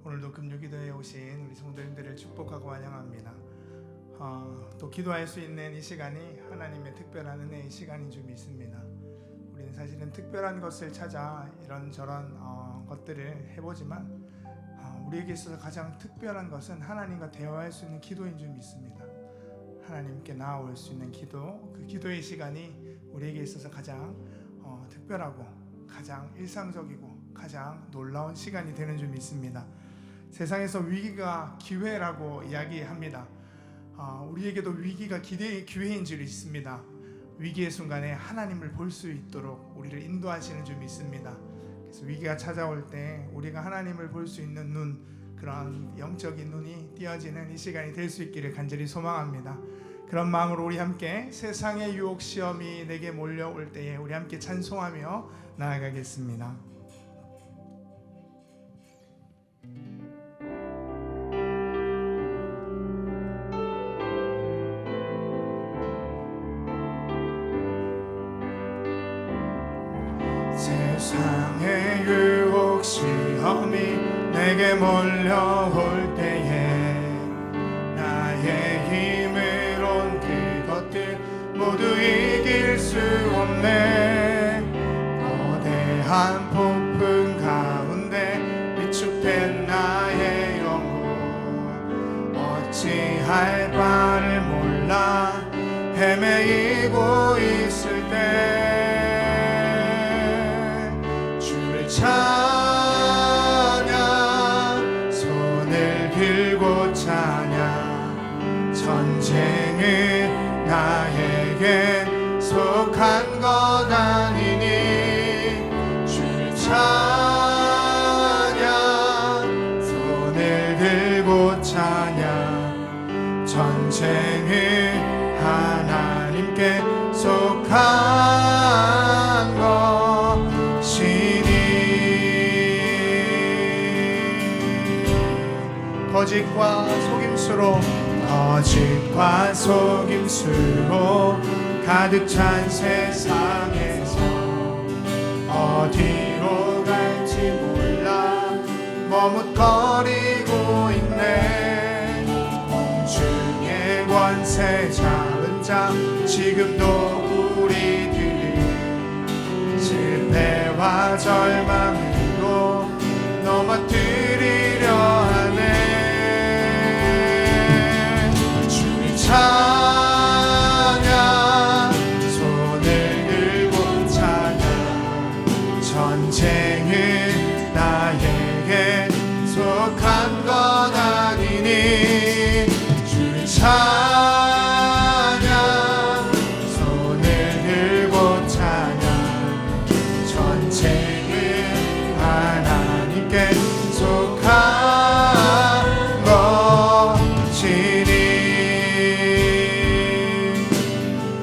오늘도 금요기도에 오신 우리 성도님들을 축복하고 환영합니다. 또 기도할 수 있는 이 시간이 하나님의 특별한 은혜의 시간인 줄 믿습니다. 우리는 사실은 특별한 것을 찾아 이런저런 것들을 해보지만 우리에게 있어서 가장 특별한 것은 하나님과 대화할 수 있는 기도인 줄 믿습니다. 하나님께 나아올 수 있는 기도, 그 기도의 시간이 우리에게 있어서 가장 특별하고 가장 일상적이고 가장 놀라운 시간이 되는 줄 믿습니다. 세상에서 위기가 기회라고 이야기합니다. 우리에게도 위기가 기회인 줄 믿습니다. 위기의 순간에 하나님을 볼 수 있도록 우리를 인도하시는 줄 믿습니다. 그래서 위기가 찾아올 때 우리가 하나님을 볼 수 있는 눈, 그런 영적인 눈이 띄어지는 이 시간이 될 수 있기를 간절히 소망합니다. 그런 마음으로 우리 함께 세상의 유혹 시험이 내게 몰려올 때에 우리 함께 찬송하며 나아가겠습니다. 세상의 유혹 시험이 내게 몰려올 때에 나의 힘으론 그것들 모두 이길 수 없네. 거대한 폭풍 가운데 위축된 나의 영혼 어찌할 바를 몰라 헤매이고 있을 때 찬양 손을 들고 찬양 전쟁은 나에게 속한 것 아니니 주를 찬양 손을 들고 찬양 전쟁은 하나님께 속한 것이니 거짓과 속임수로 가득 찬 세상에서 어디로 갈지 몰라 머뭇거리고 있네. 공중의 권세 잡은 자 지금도 우리들을 실패와 절망으로 넘어뜨리려 하네. 찬양 손을 들고 찬양 전쟁은 나에게 속한 것 아니니 주를 찬양 손을 들고 찬양 전쟁은 하나님께 속한 것이니.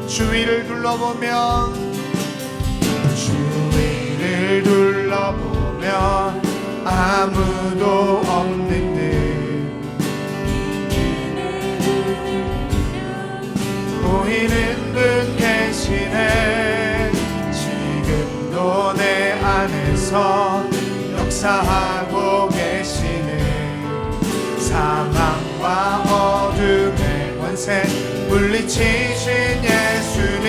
주위를 둘러보면 아무도 없는 듯 보이는 분 계시네. 지금도 내 안에서 역사하고 계시네. 사망과 어둠의 권세 물리치신 예수님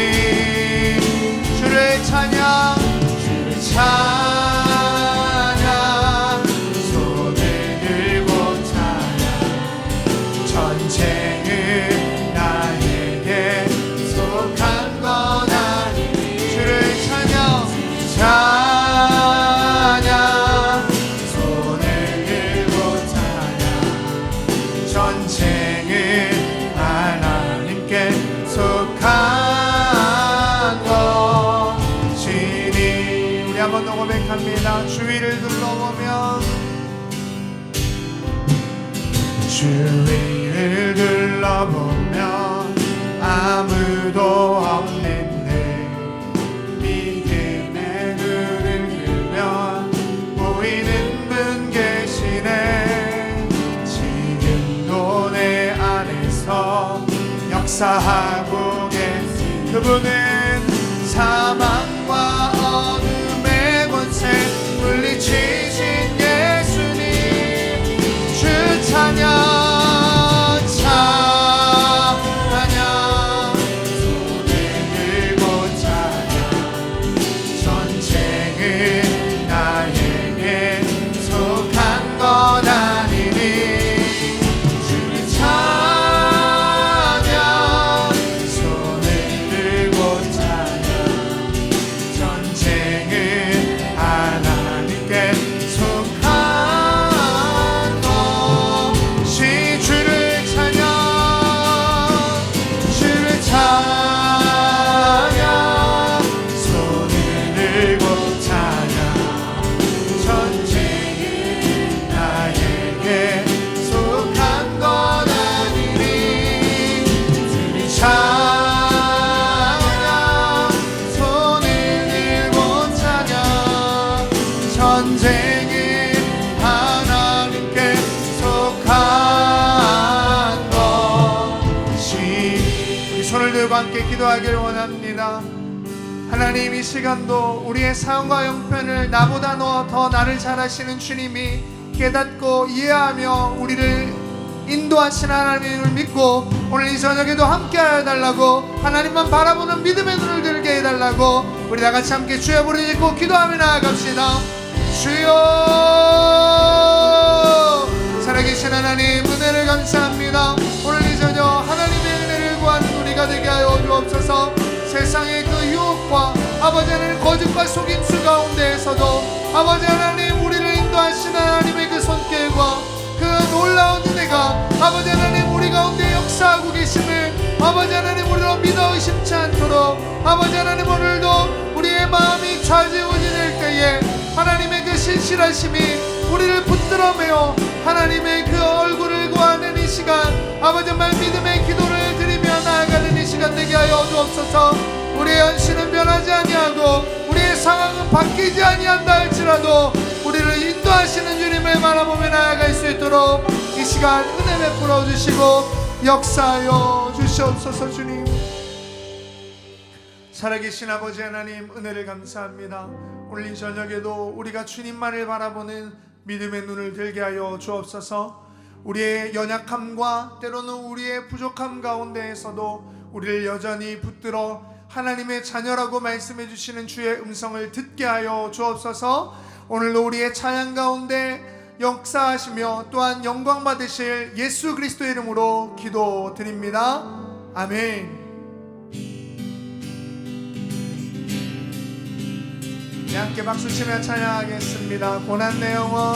주를 찬양 손을 들고 찬양 전쟁은 나에게 속한 것 아니니 주를 찬양 손을 들고 찬양 전쟁은 하나님께 속한 것이니. 우리 한번 더 고백합니다. 주위를 둘러보면 아무도 없는 데 믿음의 눈을 들면 보이는 분 계시네. 지금도 내 안에서 역사하고 계신 그분은 사망과 어둠의 권세 물리치신 예수님 함께 기도하길 원합니다. 하나님, 이 시간도 우리의 삶과 형편을 나보다 더 나를 잘 아시는 주님이 깨닫고 이해하며 우리를 인도하시는 하나님을 믿고 오늘 이 저녁에도 함께하여 달라고, 하나님만 바라보는 믿음의 눈을 들게 해달라고 우리 다같이 함께 주여 부르짖고 기도하며 나아갑시다. 주여, 살아계신 하나님, 은혜를 감사합니다. 오늘 이 저녁 하나님의 은혜를 구하는 우리가 되게 하여 주옵소서. 세상의 그 유혹과 아버지 하나님 거짓과 속임수 가운데에서도 아버지 하나님 우리를 인도하시는 하나님의 그 손길과 그 놀라운 은혜가 아버지 하나님 우리 가운데 역사하고 계심을 아버지 하나님 우리로 믿어 의심치 않도록 아버지 하나님 오늘도 우리의 마음이 좌지우지될 때에 하나님의 그 신실하심이 우리를 붙들어매어 하나님의 그 얼굴을 구하는 이 시간, 아버지 정말 믿음의 기도를 드리며 나아가는 이 시간 되게 하여 주옵소서. 우리의 현실은 변하지 아니하고 우리의 상황은 바뀌지 아니한다 할지라도 우리를 인도하시는 주님을 바라보며 나아갈 수 있도록 이 시간 은혜 베풀어 주시고 역사하여 주시옵소서. 주님, 살아계신 아버지 하나님, 은혜를 감사합니다. 오늘 이 저녁에도 우리가 주님만을 바라보는 믿음의 눈을 들게 하여 주옵소서. 우리의 연약함과 때로는 우리의 부족함 가운데에서도 우리를 여전히 붙들어 하나님의 자녀라고 말씀해 주시는 주의 음성을 듣게 하여 주옵소서. 오늘도 우리의 찬양 가운데 역사하시며 또한 영광 받으실 예수 그리스도의 이름으로 기도드립니다. 아멘. 함께 박수치며 찬양하겠습니다. 고난 내 영혼,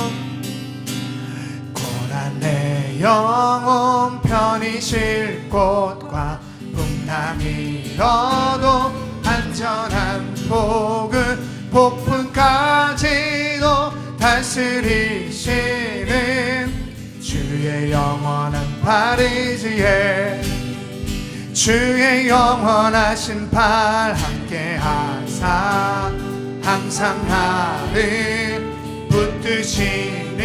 고난 내 영혼 편히 쉴 곳과 풍랑이 일어도 안전한 복을 폭풍까지도 다스리시는 주의 영원한 발의지에 주의 영원하신 팔 함께 하사 항상 나를 붙드시니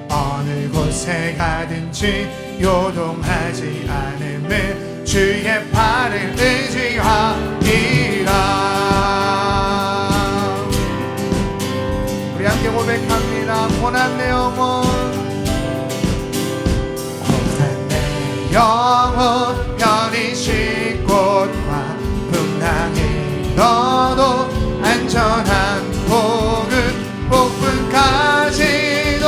어느 곳에 가든지 요동하지 않음을 주의 팔을 의지하리라. 우리 함께 고백합니다. 고난 내 영혼, 고난 내 영혼 편히 쉴 곳과 풍랑이 너도 안전한 복을 폭풍까지도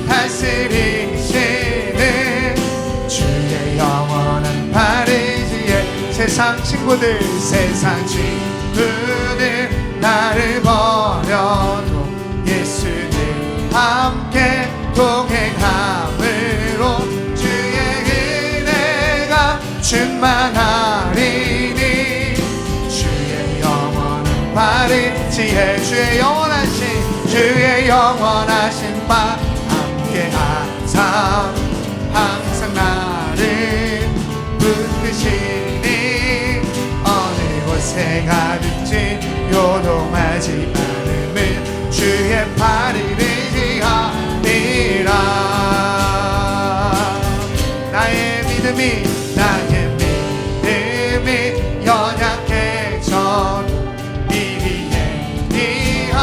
다스리시는 주의 영원한 발의지에 세상 친구들 나를 버려도 예수는 함께 동행함으로 주의 은혜가 충만하리니 주의 영원한 발의지에 주의 영원하신 바 함께 하사 항상 나를 붙드시니 어느 곳에 가든지 요동하지 않음을 주의 팔을 의지하리라. 나의 믿음이 연약해져도 미리 예리한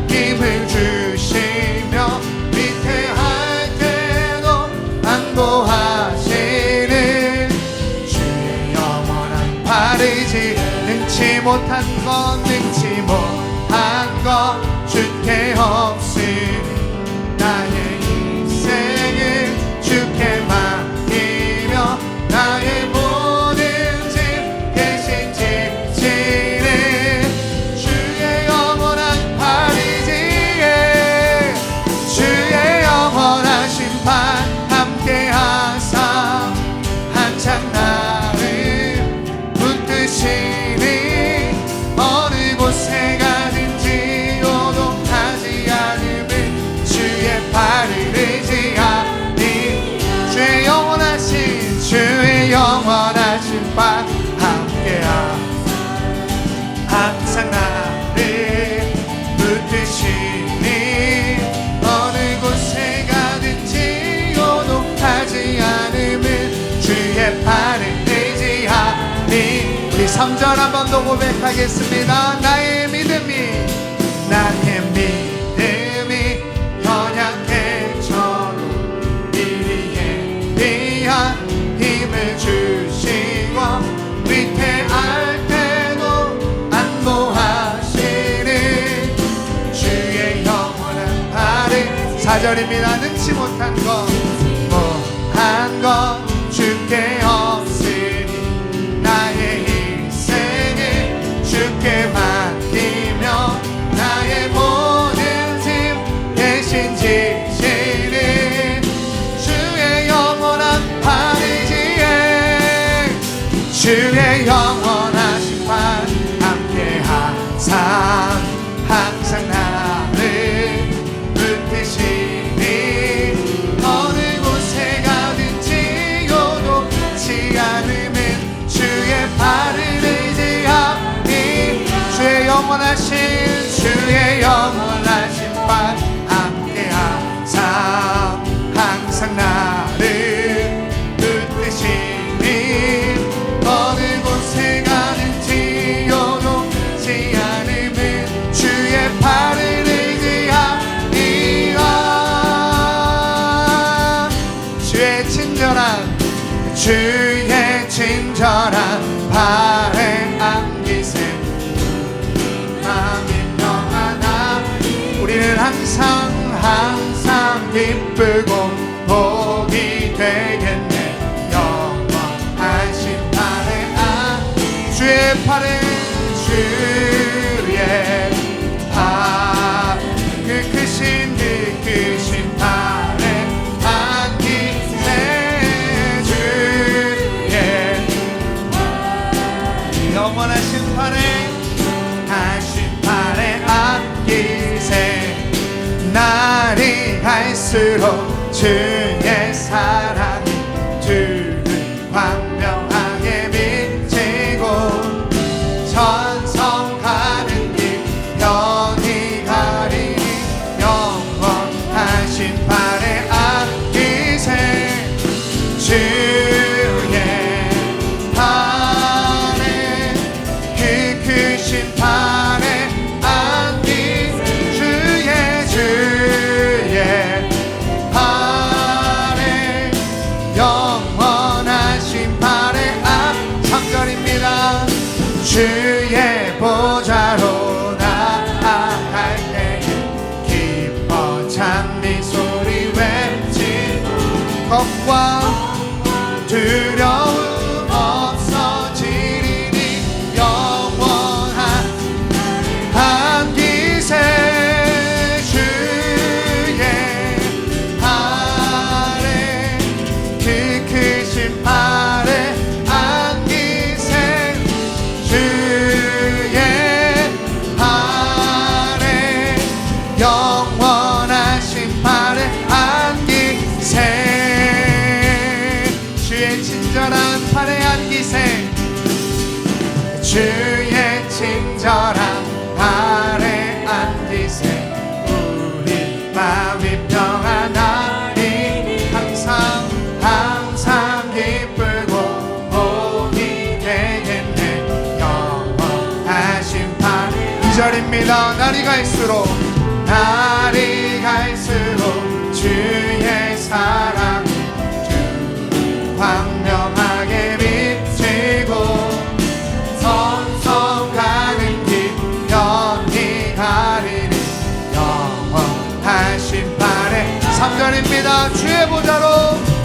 힘을 주시며 위태할 때도 안보하시는 주의 영원한 발의지 능치 못한 것 주께 없으니 나의 인생을 주께 맡기며 나의 모든 짐 대신 지시는 주의 영원한 발의지에 주의 영원하신 발 함께 하사 한창 나를 붙드시니 어느 곳에 가든지 요동하지 않아 한번 더 고백하겠습니다. 나의 믿음이 연약해져도 이리에 위한 힘을 주시고 위태할 때도 안보하시는 주의 영원한 발을 4절입니다. 능치 못한 것 주께 없으니 나의 인생을 주께 맡기며 나의 모든 짐 대신 지시는 주의 영원한 팔이지에 주의 영원하신 팔 함께 항상 나를 붙드시니 어느 곳에 가든지 요동치 않으면 주의 팔을 의지하니 주의 영원하신 팔 함께 항상 나를 붙드시니 어느 곳에 가든지 요동치 않으면 주의 팔을 의지하니라 주의 친절한 발에 안기세 마음이 평안하 우리는 항상 기쁘고 복이 되겠네 영원하신 팔에 주의 팔에 그 크신 팔에 안기세 주의 영원하신 팔에 안기세 날이 갈수록 주의 사랑이 주를 광명하게 비치고 천성 가는 길 편히 가리니 영원하신 팔에 안기세 주의 팔에 그 크신 팔에 안기세 주의 팔에 영원하신 팔에 3절입니다. 주의 보좌로 나아갈 때에 기뻐 찬미 소리 외치고 겁과 두려움 없어지리니 영원한 안기세 주의 팔에 그 크신 팔에 안기세 주의 팔에 영원하신 팔에 안기세 주의 친절한 팔에 안기세 주의 친절한 팔에 안기세 우리 마음이 평안하니 항상 기쁘고 복이 되겠네 영원하신 팔 2절입니다. 날이 갈수록 주의 사랑이 주를 광명하게 비치고 선성 가는 길 편히 가리니 영원하신 팔에 3절입니다.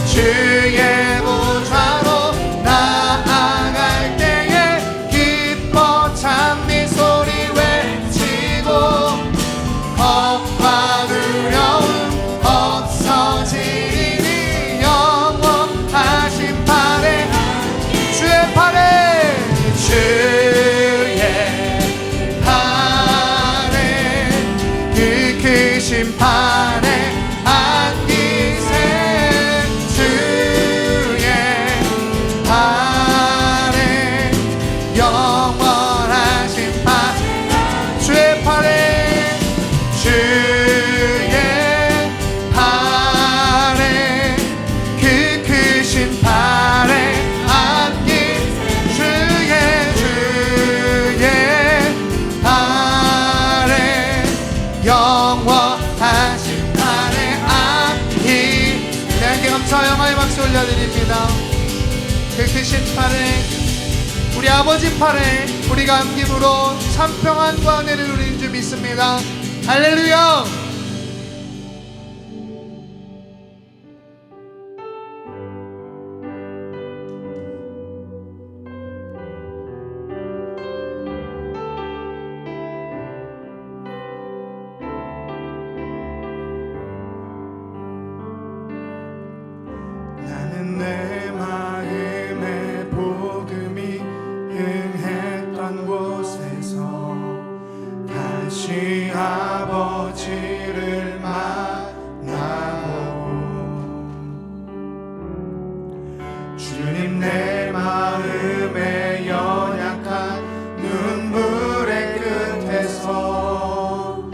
주의 보좌로 나아갈 때에 기뻐 찬미 소리 외치고 겁과 두려움 없어지니 영원하신 팔에 주의 팔에 그 크신 팔에 안기세 주의 팔에 영원하신 팔 주의 팔에 주의 팔에 올려드립니다. 그 크신 팔에, 우리 아버지 팔에 우리가 안김으로 참 평안과 은혜를 누리는 줄 믿습니다. 할렐루야. 나는 내 마음에 복음이 흥했던 곳에서 다시 아버지를 만나고, 주님 내 마음에 연약한 눈물의 끝에서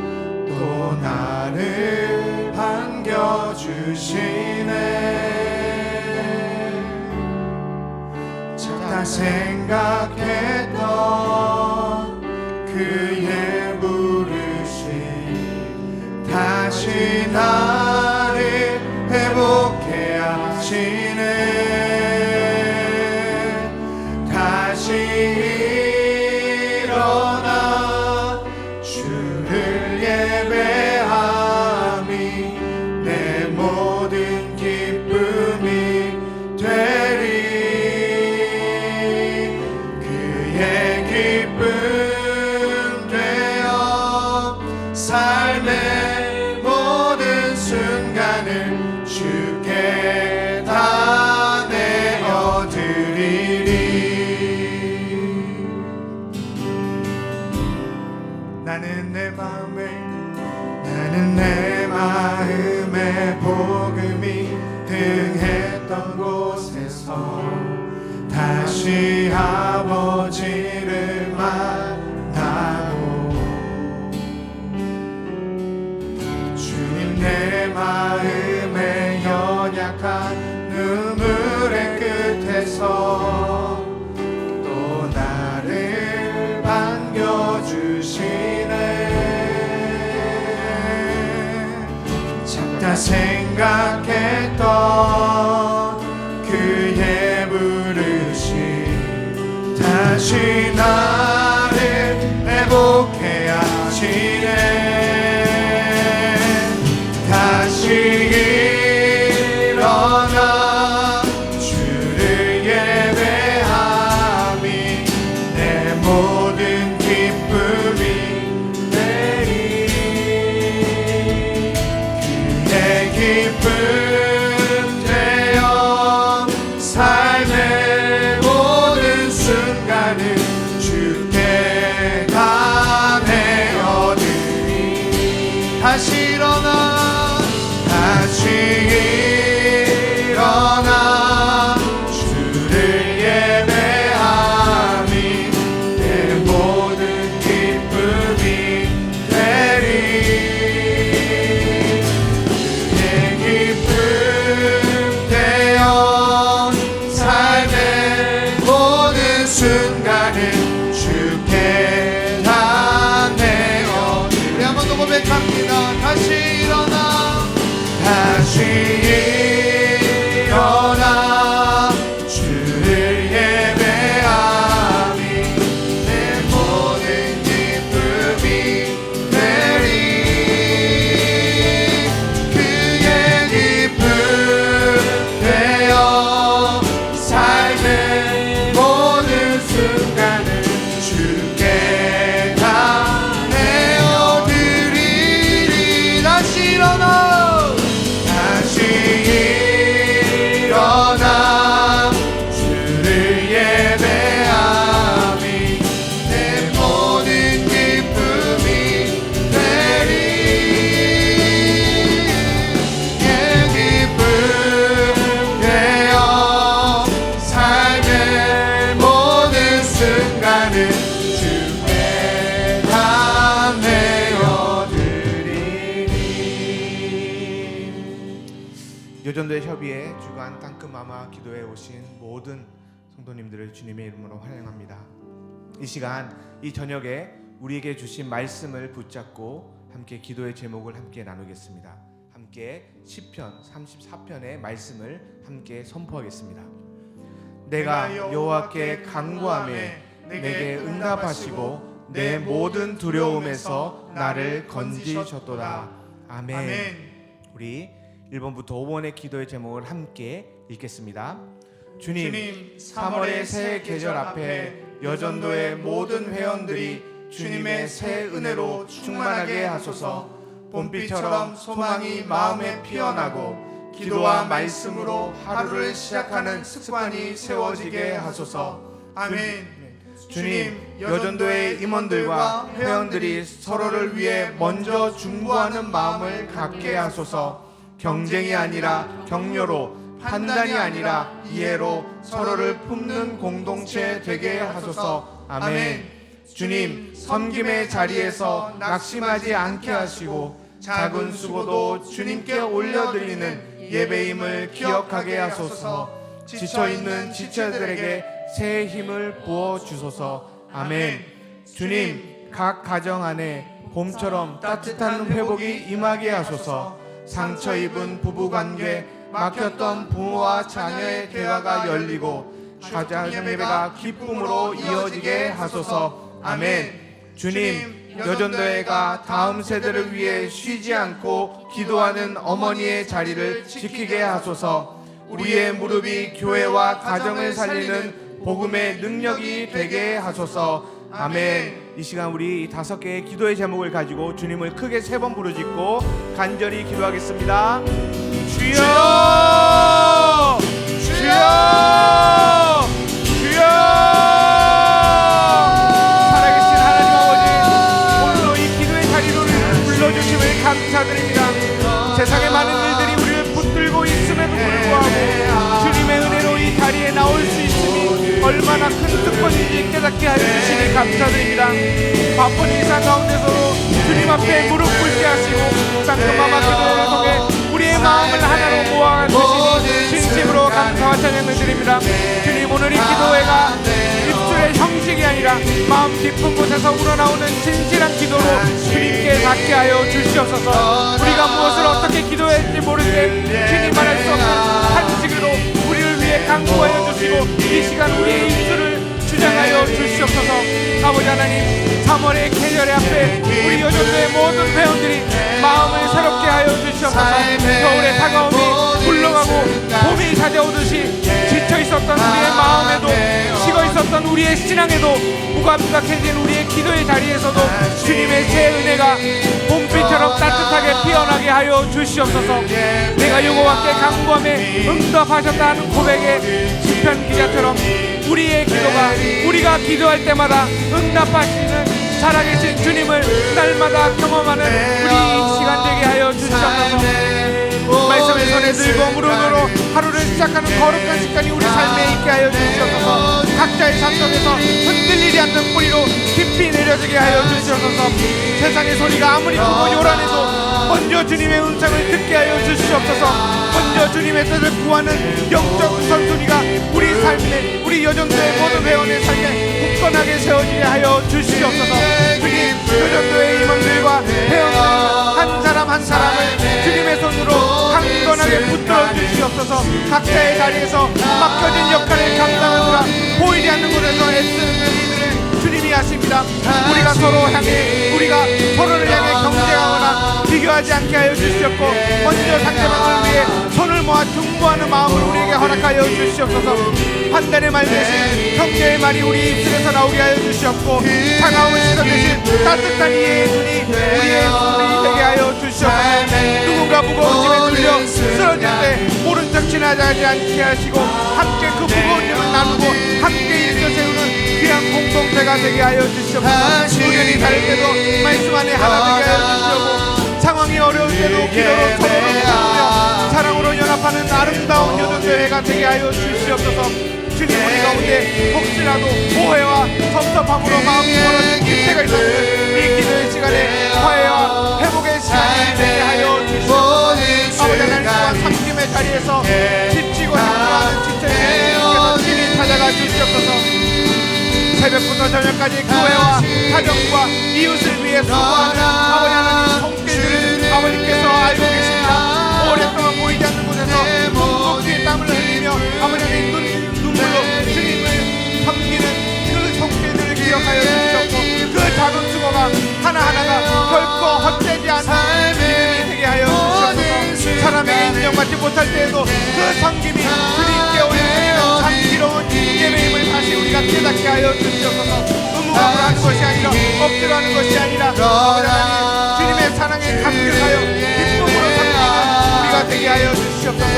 또 나를 반겨주시네. 작다 생각했던 그의 부르심 다시 나를 회복해 하시네. 다시 일어나 주를 예배함이 내 모든 기쁨이 되리. 그의 기쁨 되어 삶의 모든 순간을 주께 다 내어드리리. 나는 내 마음에 복음이 흥했던 곳에서 다시 아버지를 만나고, 주님 내 마음에 연약한 눈물의 끝에서 또 나를 반겨주시네. 작다 생각했던 그의 부르심 다시 나를 회복해 하시네. 다시 일어나 주를 예배함이 내 모든 기쁨이 되리. 그의 기쁨 되어 삶의 모든 순간을 주께 다 내어드리. 다시 일어나 주를 예배함이 내 모든 기쁨이 되리. 그의 기쁨 되어 삶의 모든 순간을 주께 다 내어. 우리 한 번 더 고백합니다. 다시 일어나 주를 예배함이 내 모든 기쁨이 되리. 그의 기쁨 되어 삶의 모든 순간을 주께 다 내어드리리. 다시 일어나 주를 예배함이 내 모든 기쁨이 되리. 그의 기쁨 되어 삶의 모든 순간을 주께 다 내어드리리. 요전도의 협의회 주간 땅끝마마 기도에 오신 모든 성도님들을 주님의 이름으로 환영합니다. 이 시간, 이 저녁에 우리에게 주신 말씀을 붙잡고 함께 기도의 제목을 함께 나누겠습니다. 함께 함께 시편 34편의 말씀을 함께 선포하겠습니다. 내가 여호와께 간구하매 내게 응답하시고 내 모든 두려움에서 나를 건지셨도다. 아멘. 우리 1번부터 5번의 기도의 제목을 함께 읽겠습니다. 주님, 3월의 새 계절 앞에 여전도의 모든 회원들이 주님의 새 은혜로 충만하게 하소서. 봄비처럼 소망이 마음에 피어나고 기도와 말씀으로 하루를 시작하는 습관이 세워지게 하소서. 아멘. 주님, 여전도의 임원들과 회원들이 서로를 위해 먼저 중보하는 마음을 갖게 하소서. 경쟁이 아니라 격려로, 판단이 아니라 이해로 서로를 품는 공동체 되게 하소서. 아멘. 주님, 섬김의 자리에서 낙심하지 않게 하시고 작은 수고도 주님께 올려드리는 예배임을 기억하게 하소서. 지쳐있는 지체들에게 새 힘을 부어주소서. 아멘. 주님, 각 가정 안에 봄처럼 따뜻한 회복이 임하게 하소서. 상처 입은 부부관계, 막혔던 부모와 자녀의 대화가 열리고 가정 예배가 기쁨으로 이어지게 하소서. 아멘. 주님, 여전도회가 다음 세대를 위해 쉬지 않고 기도하는 어머니의 자리를 지키게 하소서. 우리의 무릎이 교회와 가정을 살리는 복음의 능력이 되게 하소서. 아멘. 이 시간 우리 5개의 기도의 제목을 가지고 주님을 크게 3번 부르짖고 간절히 기도하겠습니다. 주여! 주여! 주여! 살아계신 하나님 아버지, 오늘도 이 기도의 자리로 불러주심을 감사드립니다. 세상의 많은 일들이 우리를 붙들고 있음에도 불구하고 주님의 은혜로 이 자리에 나올 수 있음이 얼마나 큰 특권인지 깨닫게 하여 주시니 감사드립니다. 바쁜 일상 가운데서도 주님 앞에 무릎 꿇게 하시고 상큼함과 기도를 통해 우리의 마음을 하나로 모아 주시니 진심으로 감사와 찬양을 드립니다. 주님, 오늘 이 기도회가 입술의 형식이 아니라 마음 깊은 곳에서 우러나오는 진실한 기도로 주님께 닿게 하여 주시옵소서. 우리가 무엇을 어떻게 기도해야 할지 모를 때 주님 말할 수 없는 한식으로 우리를 위해 간구하여 주시고 이 시간 우리의 입술을 주장하여 주시옵소서. 아버지 하나님, 3월의 계절의 앞에 우리 여전도의 모든 회원들이 마음을 새롭게 하여 주시옵소서. 겨울의 차가움이 물러가고 봄이 찾아오듯이 지쳐 있었던 우리의 마음에도 식어 있었던 우리의 신앙에도 무감각해진 우리의 기도의 자리에서도 주님의 새 은혜가 봄비처럼 따뜻하게 피어나게 하여 주시옵소서. 내가 여호와께 간구하며 응답하셨다 하는 고백의 시편 기자처럼 우리의 기도가 우리가 기도할 때마다 응답하시는 살아계신 주님을 날마다 경험하는 우리 이 시간 되게 하여 주시옵소서. 말씀의 손에 들고 무릎으로 하루를 시작하는 거룩한 습관이 우리 삶에 있게 하여 주시옵소서. 각자의 삶 속에서 흔들리지 않는 뿌리로 깊이 내려지게 하여 주시옵소서. 세상의 소리가 아무리 크고 요란해도 먼저 주님의 음성을 듣게 하여 주시옵소서. 먼저 주님의 뜻을 구하는 영적 우선순위가 우리 삶에, 우리 여전도의 모든 회원의 삶에 굳건하게 세워지게 하여 주시옵소서. 주님, 여전도의 임원들과 회원들 한 사람 한 사람을 주님의 손으로 강건하게 붙들어 주시옵소서. 각자의 자리에서 맡겨진 역할을 감당하느라 보이지 않는 곳에서 애쓰는 이들을 주님이 하십니다. 우리가 서로를 향해 경쟁하거나 비교하지 않게 하여 주시옵고 먼저 상대방을 위해 손을 모아 중보하는 마음을 우리에게 허락하여 주시옵소서. 판단의 말 대신 경계의 말이 우리 입술에서 나오게 하여 주시옵고 차가운 시선 대신 따뜻한 이해의 눈이 우리의 손이 되게 하여 주시옵소서. 누군가 무거운 짐에 눌려 쓰러질 때 모른 척 지나가지 않게 하시고 함께 그 무거운 짐을 나누고 함께 일으켜 세우는 귀한 공동체가 되게 하여 주시옵소서. 의견이 다를 때도 말씀 안에 하나 되게 하여 주시옵고 상황이 어려울 때도 기도로 서로를 도우며 사랑으로 연합하는 아름다운 여전도회가 되게 하여 주시옵소서. 주님, 우리 가운데 혹시라도 오해와 섭섭함으로 마음이 멀어진 기태가 있었으면 이 기도의 시간에 화해와 회복의 시간이 되게 하여 주시옵소서. 아버지 하나님과 섬김의 자리에서 지치고 힘들어하는 지체들께서 친히 찾아가 주시옵소서. 새벽부터 저녁까지 교회와 가정과 이웃을 위해 수고하는 아버지 하나님 손길들을 아버지께서 알고 계십니다. 못할 때에도 그 섬김이 주님께 올려드리는 감기로운 예배임을 다시 우리가 깨닫게 하여 주시옵소서. 의무감을 하는 것이 아니라 엎드려 하는 것이 아니라 아버지 하나님 주님의 사랑에 감격하여 기쁨으로 섬기는 우리가 되게 하여 주시옵소서.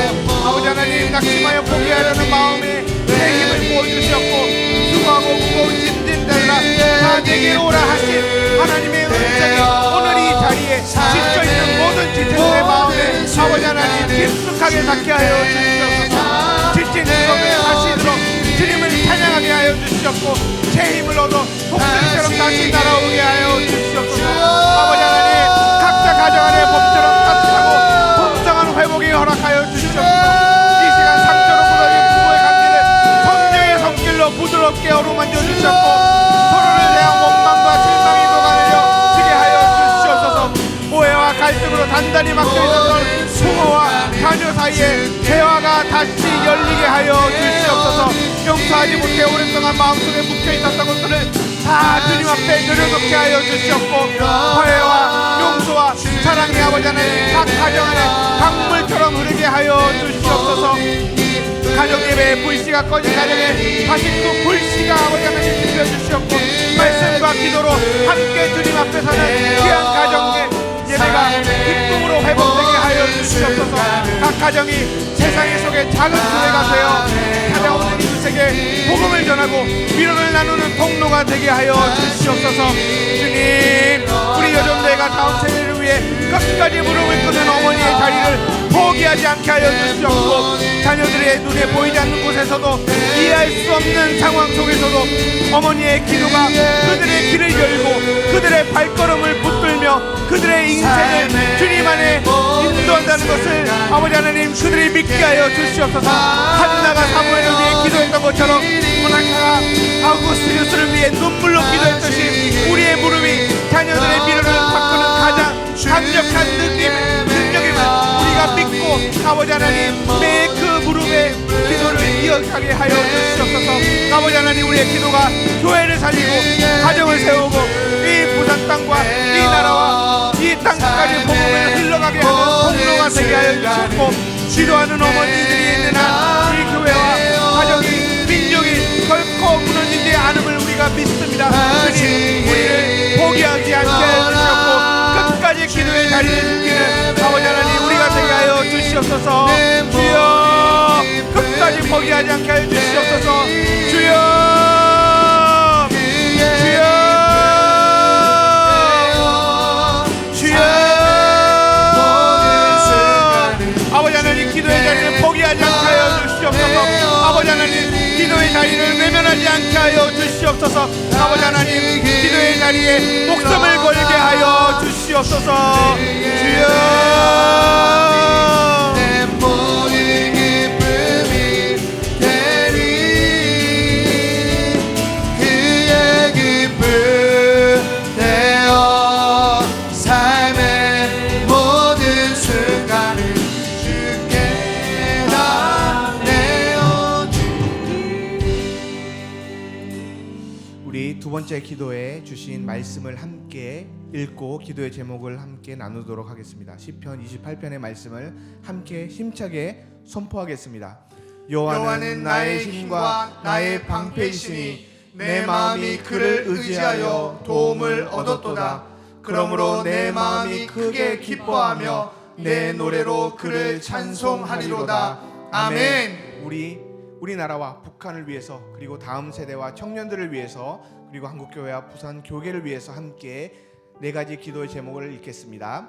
아버지 하나님 낙심하여 포기하려는 마음에 새 힘을 부어주시옵고 수고하고 무거운 짐진 달라 다 내게로 오라 하신 하나님의 은총이 오늘 이 자리에 지쳐있는 모든 지체들의 마음에 아버지 하나님 깊숙하게 닿게 하여 주시옵소서. 지친 마음에 다시 들어 주님을 찬양하게 하여 주시옵고 새 힘을 얻어 복들처럼 다시 날아오게 하여 주시옵소서. 아버지 하나님 각자 가정 안에 봄처럼 따뜻하고 풍성한 회복이 허락하여 주시옵소서. 이 시간 상처로 무너진 부부의 관계를 성령의 손길로 부드럽게 어루만져 주셨고 서로를 대한 원망과 실망이 녹아내려 지게 하여 주시옵소서. 오해와 갈등으로 단단히 막혀있었던 부모와 자녀 사이에 대화가 다시 열리게 하여 주시옵소서. 용서하지 못해 오랫동안 마음속에 묵혀있었던 것들을 다 주님 앞에 내려놓게 하여 주시옵고 화해와 용서와 사랑의 아버지 하나님 각 가정 안에 강물처럼 흐르게 하여 주시옵소서. 가정 예배에 불씨가 꺼진 가정에 다시 또 불씨가 아버지 하나님 지펴주시옵고 말씀과 기도로 함께 주님 앞에 서는 귀한 가정의 예배가 기쁨으로 회복되게 하여 주시옵소서. 각 가정이 세상 속에 작은 교회가 되어 찾아오는 이웃에게 복음을 전하고 위로를 나누는 통로가 되게 하여 주시옵소서. 주님 우리 여종대가 다음 세대를 위해 끝까지 무릎을 꿇는 어머니의 자리를 포기하지 않게 하여 주시옵고 자녀들의 눈에 보이지 않는 곳에서도 이해할 수 없는 상황 속에서도 어머니의 기도가 그들의 길을 열고 그들의 발걸음을 붙들며 그들의 인생을 주님 안에 인도한다는 것을 아버지 하나님 그들이 믿게 하여 주시옵소서. 한나가 사무엘을 위해 기도했던 것처럼 모나카가 아우구스티누스를 위해 눈물로 기도했듯이 우리의 무릎이 자녀들의 미래를 바꾸는 가장 강력한 능력임을 우리가 믿고 아버지 하나님 매 그 무릎에 기도를 이어가게 하여 주시옵소서. 아버지 하나님 우리의 기도가 교회를 살리고 가정을 세우고 이 부산 땅과 이 나라와 이 땅까지 복음을 흘러가게 하는 통로가 되게 하여 주시옵고 기도하는 어머니들이 있는 한 이 교회와 가정이 민족이 결코 무너지지 않음을 우리가 믿습니다. 주님 우리를 포기하지 않게 하여 주시옵고 끝까지 기도의 자리를 지키는 아버지 하나님 우리가 되게 하여 주시옵소서. 주여 끝까지 포기하지 않게 하여 주시옵소서. 주여 주여 주여 아버지 하나님 기도의 자리를 포기하지 않게 하여 주시옵소서. 아버지 하나님 기도의 자리를 외면하지 않게 하여 주시옵소서. 아버지 하나님 기도의 자리에 목숨을 걸게 하여 주시옵소서. 주여 두 번째 기도에 주신 말씀을 함께 읽고 기도의 제목을 함께 나누도록 하겠습니다. 시편 28편의 말씀을 함께 힘차게 선포하겠습니다. 여호와는 나의 힘과 나의 방패이시니 내 마음이 그를 의지하여 도움을 얻었도다. 그러므로 내 마음이 크게 기뻐하며 내 노래로 그를 찬송하리로다. 아멘. 우리나라와 북한을 위해서 그리고 다음 세대와 청년들을 위해서 그리고 한국교회와 부산 교계를 위해서 함께 네 가지 기도의 제목을 읽겠습니다.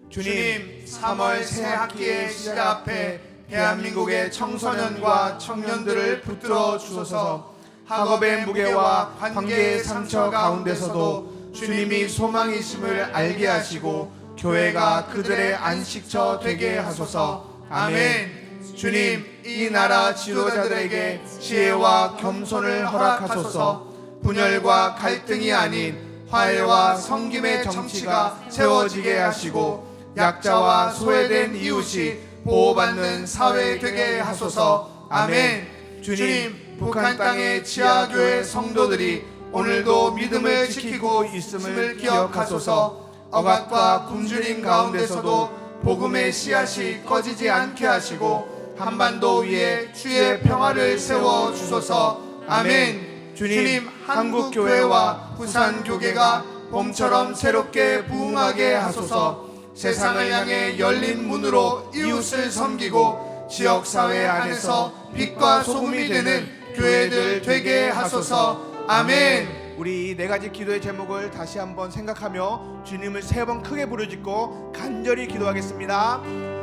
주님, 3월 새 학기의 시작 앞에 대한민국의 청소년과 청년들을 붙들어 주소서. 학업의 무게와 관계의 상처 가운데서도 주님이 소망이심을 알게 하시고 교회가 그들의 안식처 되게 하소서. 아멘. 주님, 이 나라 지도자들에게 지혜와 겸손을 허락하소서. 분열과 갈등이 아닌 화해와 섬김의 정치가 세워지게 하시고 약자와 소외된 이웃이 보호받는 사회 되게 하소서. 아멘. 주님, 북한 땅의 지하교회 성도들이 오늘도 믿음을 지키고 있음을 기억하소서. 억압과 굶주림 가운데서도 복음의 씨앗이 꺼지지 않게 하시고 한반도 위에 주의 평화를 세워 주소서. 아멘. 주님, 한국 교회와 부산 교계가 봄처럼 새롭게 부흥하게 하소서. 세상을 향해 열린 문으로 이웃을 섬기고 지역 사회 안에서 빛과 소금이 되는 교회들 되게 하소서. 아멘. 우리 이 네 가지 기도의 제목을 다시 한번 생각하며 주님을 세 번 크게 부르짖고 간절히 기도하겠습니다.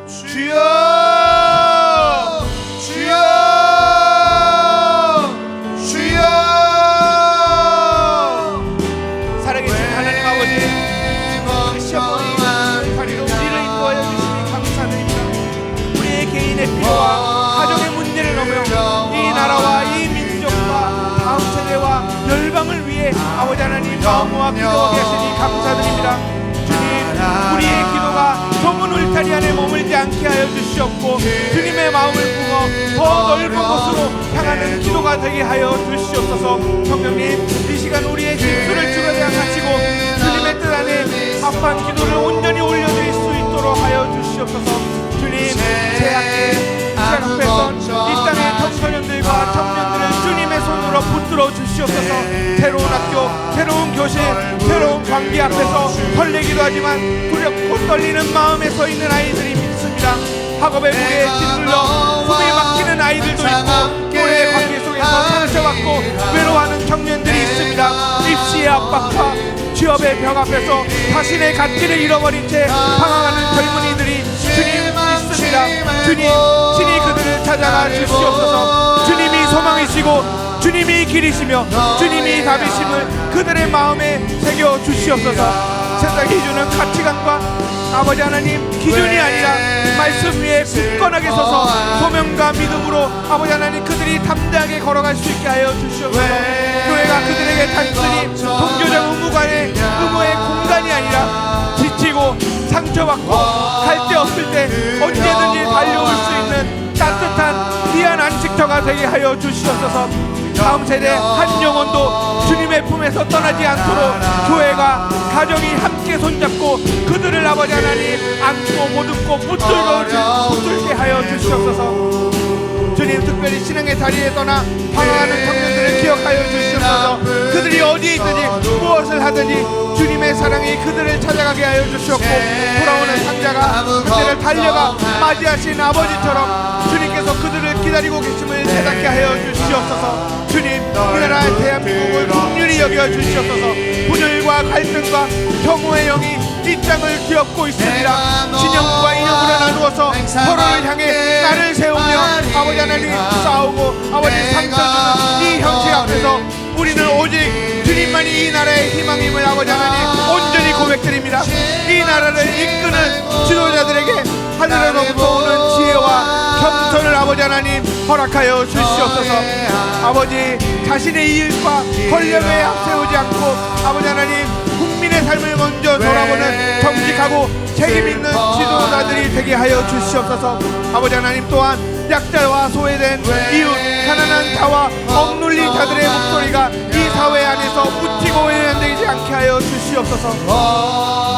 주여, 주여, 주여. 살아계신 하나님 아버지, 다시 한번 이 자리로 우리를 인도하여 주시니 감사드립니다. 우리의 개인의 필요와 가정의 문제를 넘어 이 나라와 이 민족과 다음 세대와 열방을 위해 아버지 하나님 마음모아 기도하게 하시니 감사드립니다. 주님, 우리의 기도가 좁은 울타리 안에 머물지 않게 하여 주시옵고 주님의 마음을 부어 더 넓은 곳으로 향하는 기도가 되게 하여 주시옵소서. 성령님, 이 시간 우리의 진수를 주관하게 하시고 주님의 뜻 안에 합한 기도를 온전히 올려드릴 수 있도록 하여 주시옵소서. 주님, 제 앞에서 이 땅의 청소년들과 청년들을 주님의 손으로 붙들어 주시옵소서. 새로운 학교, 새로운 교실, 새로운 관계 앞에서 설레기도 하지만 두렵고 떨리는 마음에 서 있는 아이들이 있습니다. 학업의 무게에 짓눌려 숨이 막히는 아이들도 있고 또래의 관계 속에서 상처받고 외로워하는 청년들이 있습니다. 입시의 압박과 취업의 벽 앞에서 자신의 가치를 잃어버린 채 방황하는 젊은이들이 주님 있습니다. 주님, 친히 그들을 찾아가 주시옵소서. 주님이 소망이시고 주님이 길이시며 주님이 답이심을 그들의 마음에 새겨 주시옵소서. 세상이 주는 가치관과 아버지 하나님 기준이 아니라 말씀 위에 굳건하게 서서 소명과 믿음으로 아버지 하나님 그들이 담대하게 걸어갈 수 있게 하여 주시옵소서. 교회가 그들에게 단순히 종교적 의무의 공간이 아니라 지치고 상처받고 갈 데 없을 때 언제든지 달려올 수 있는 따뜻한 귀한 안식처가 되게 하여 주시옵소서. 다음 세대 한 영혼도 주님의 품에서 떠나지 않도록 교회가 가정이 함께 손잡고 그들을 아버지 하나님 안고 보듬고 붙들게 하여 주시옵소서. 주님, 특별히 신앙의 자리에 떠나 방황하는 청년들을 기억하여 주시옵소서. 그들이 어디에 있든지 무엇을 하든지 주님의 사랑이 그들을 찾아가게 하여 주시옵고 돌아오는 상자가 그들을 달려가 맞이하신 아버지처럼 주님께서 그들을 기다리고 계심을 깨닫게 하여 주시옵소서. 주님, 이 나라 대한민국을 긍휼히 여겨 주시옵소서. 분열과 갈등과 혐오의 영이 이 땅을 뒤엎고 있습니다. 진영과 이념으로 나누어서 서로를 향해 나를 세우며 아버지 하나님 싸우고 아버지 상처주는 이 현실 앞에서 우리는 오직 주님만이 이 나라의 희망임을 아버지 하나님 온전히 고백드립니다. 이 나라를 이끄는 지도자들에게 하늘로부터 오는 지혜와 겸손을 아버지 하나님 허락하여 주시옵소서. 아버지, 자신의 이익과 권력에 앞세우지 않고 아버지 하나님 국민의 삶을 먼저 돌아보는 정직하고 책임있는 지도자들이 되게 하여 주시옵소서. 아버지 하나님 또한 약자와 소외된 이웃 가난한 자와 억눌린 자들의 목소리가 이 사회 안에서 묻히고 외면되지 않게 하여 주시옵소서.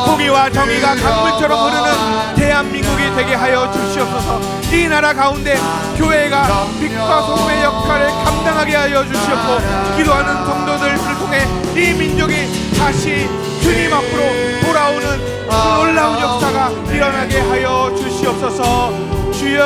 공의와 정의가 강물처럼 흐르는 대한민국이 되게 하여 주시옵소서. 이 나라 가운데 교회가 빛과 소금의 역할을 감당하게 하여 주시옵고 기도하는 성도들을 통해 이 민족이 다시 주님 앞으로 돌아오는 놀라운 역사가 일어나게 하여 주시옵소서. 주여,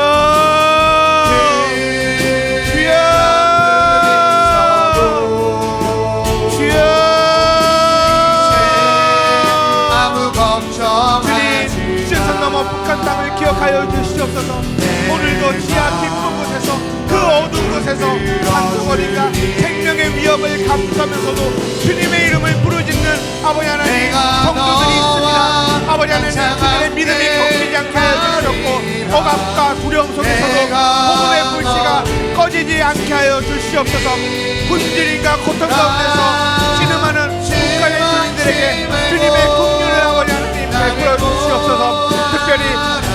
북한 땅을 기억하여 주시옵소서. 오늘도 지하 깊은 곳에서 그 어두운 곳에서 한순간인가 생명의 위협을 감수하면서도 주님의 이름을 부르짖는 아버지 하나님 성도들이 있습니다. 아버지 하나님 그들의 믿음이 꺾이지 않게 하여 주시옵고 억압과 두려움 속에서도 복음의 불씨가 꺼지지 않게 하여 주시옵소서. 굶주림과 고통 가운데서 신음하는 북한의 주민들에게 주님의 긍휼을 아버지 하나님 베풀어 주시옵소서. 특별히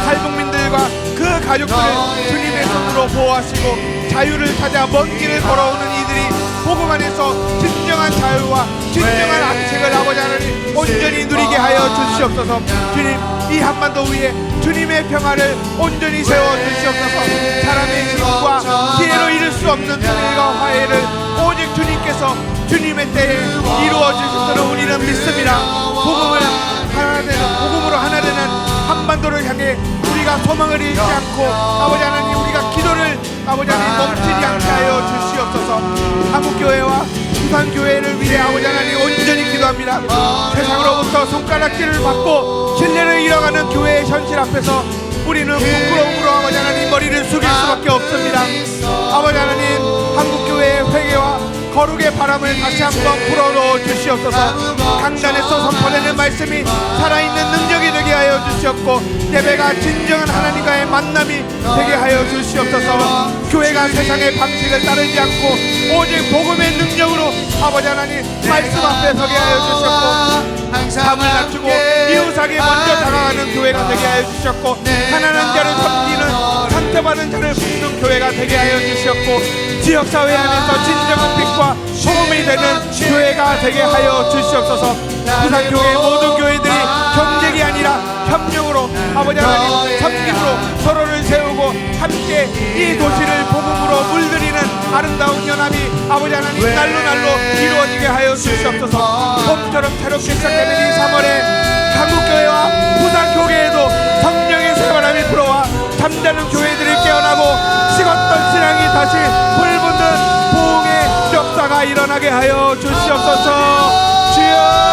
탈북민들과 그 가족들을 주님의 손으로 보호하시고 자유를 찾아 먼 길을 걸어오는 이들이 복음 안에서 진정한 자유와 진정한 안식을 아버지 하나님 온전히 누리게 하여 주시옵소서. 주님, 이 한반도 위에 주님의 평화를 온전히 세워 주시옵소서. 사람의 힘과 지혜로 이룰 수 없는 통일과 화해를 오직 주님께서 주님의 때에 이루어 주시도록 우리는 믿습니다. 복음으로 하나 되는 한반도를 향해 우리가 소망을 잃지 않고 아버지 하나님 우리가 기도를 아버지 하나님 멈추지 않게 하여 주시옵소서. 한국교회와 부산교회를 위해 아버지 하나님 온전히 기도합니다. 세상으로부터 손가락질을 받고 신뢰를 잃어가는 교회의 현실 앞에서 우리는 부끄러움으로 아버지 하나님 머리를 숙일 수밖에 없습니다. 아버지 하나님 한국교회의 회개와 거룩의 바람을 다시 한번 불어넣어 주시옵소서. 강단에서 선포되는 말씀이 살아있는 능력이 되게 하여 주시옵고 예배가 진정한 하나님과의 만남이 되게 하여 주시옵소서. 교회가 세상의 방식을 따르지 않고 오직 복음의 능력으로 아버지 하나님 말씀 앞에 서게 하여 주시옵고 담을 낮추고 이웃에게 먼저 다가가는 교회가 되게 하여 주셨고 가난한 자를 섬기는 상처받은 자를 돕는 교회가 되게 하여 주셨고 지역사회 안에서 진정한 빛과 소금이 되는 교회가 되게 하여 주시옵소서. 부산교회 모든 교회들이 경쟁이 아니라 협력으로 아버지 하나님 섬김으로 서로를 세우고 함께 이 도시를 복음으로 물들이는 아름다운 연합이 아버지 하나님 날로 이루어지게 하여 주시옵소서. 봄처럼 새롭게 시작되는 이 3월에 한국교회와 부산교회에도 성령의 새바람이 불어와 잠자는 교회들이 깨어나고 식었던 신앙이 다시 불붙는 부흥의 역사가 일어나게 하여 주시옵소서. 주여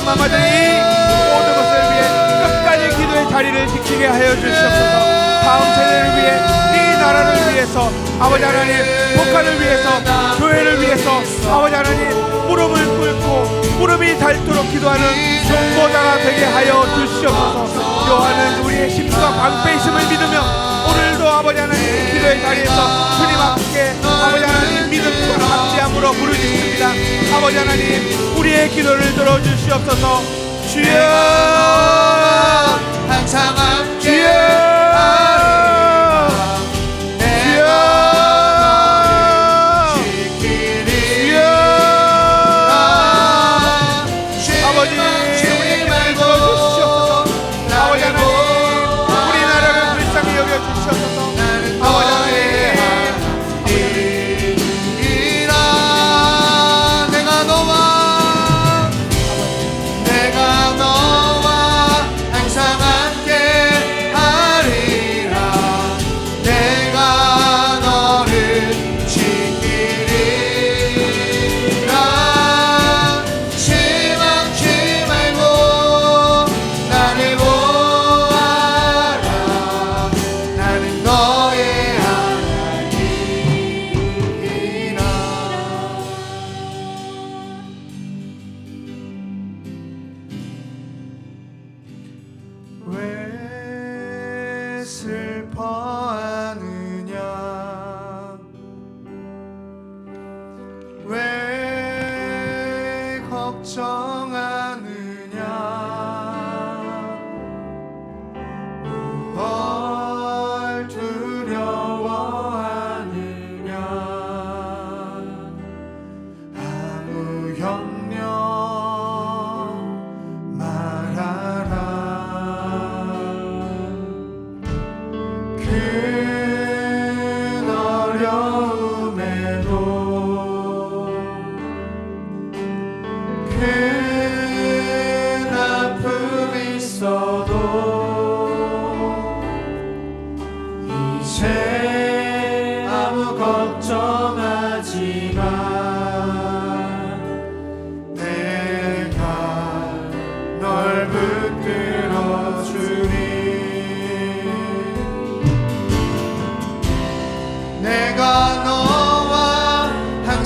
마마들이 모든 것을 위해 끝까지 기도의 자리를 지키게 하여 주시옵소서. 다음 세대를 위해 이 나라를 위해서 아버지 하나님 북한을 위해서 교회를 위해서 아버지 하나님 무릎을 꿇고 무릎이 닳도록 기도하는 중보자가 되게 하여 주시옵소서. 요한은 우리의 힘과 방패이심을 믿으며 오늘도 아버지 하나님 기도의 자리에서 주님 앞에 아버지 하나님 믿음과 감지함으로 부르짖습니다. 아버지 하나님 우리의 기도를 들어주시옵소서. 주여 항상 함께 주여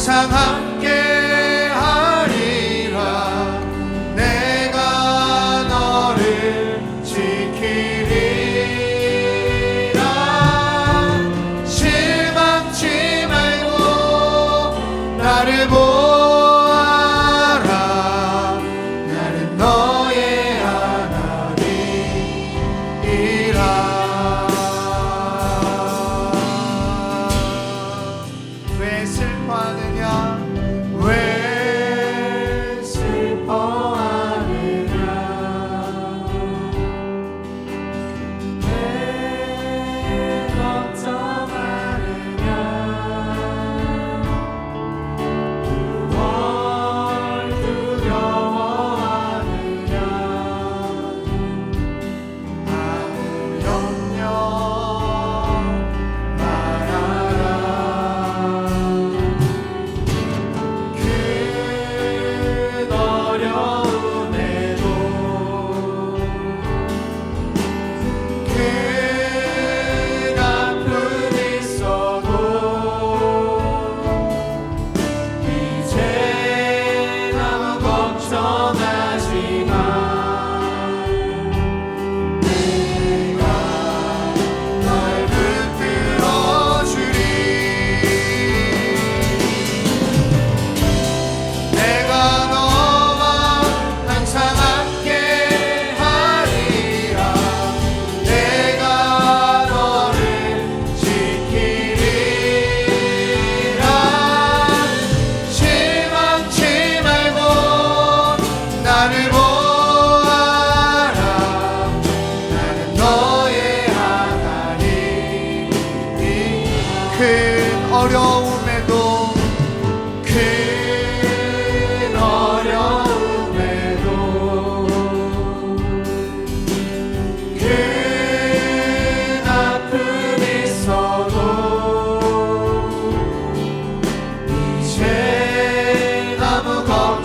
항상 함께 하리라.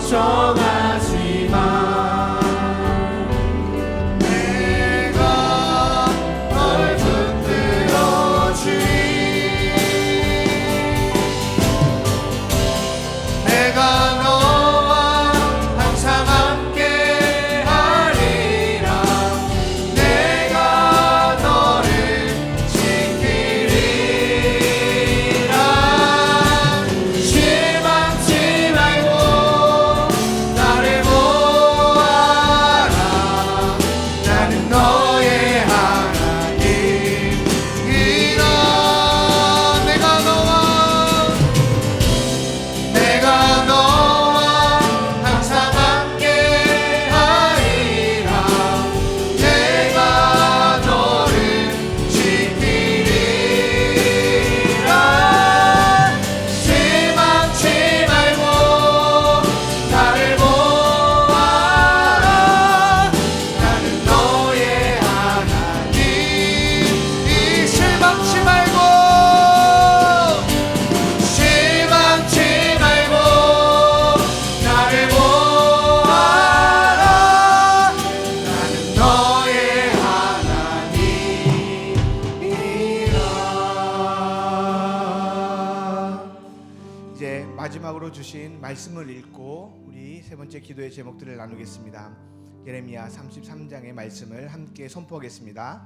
걱정하지마 내가 널 붙들어 주리 내가 너와 항상 함께 하리라 내가 너를 지키리라 실망치 말고 나를 보아라 나는 너의 하나님이라 내가 너와 항상 함께 하리라 내가 너를 지키리라 실망치 말고 나를 보아라 나는 너의 하나님 실망치 말고 나를 보아라 나는 너의 하나님이라 이제 마지막으로 주신 말씀을 읽고 우리 세 번째 기도의 제목들을 나누겠습니다. 예레미야 33장의 말씀을 함께 선포하겠습니다.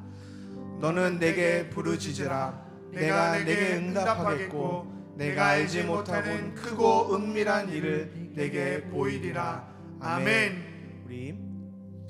너는 내게 부르짖으라 내가 내게 응답하겠고 내가 알지 못하는 크고 은밀한 일을 내게 보이리라. 아멘. 우리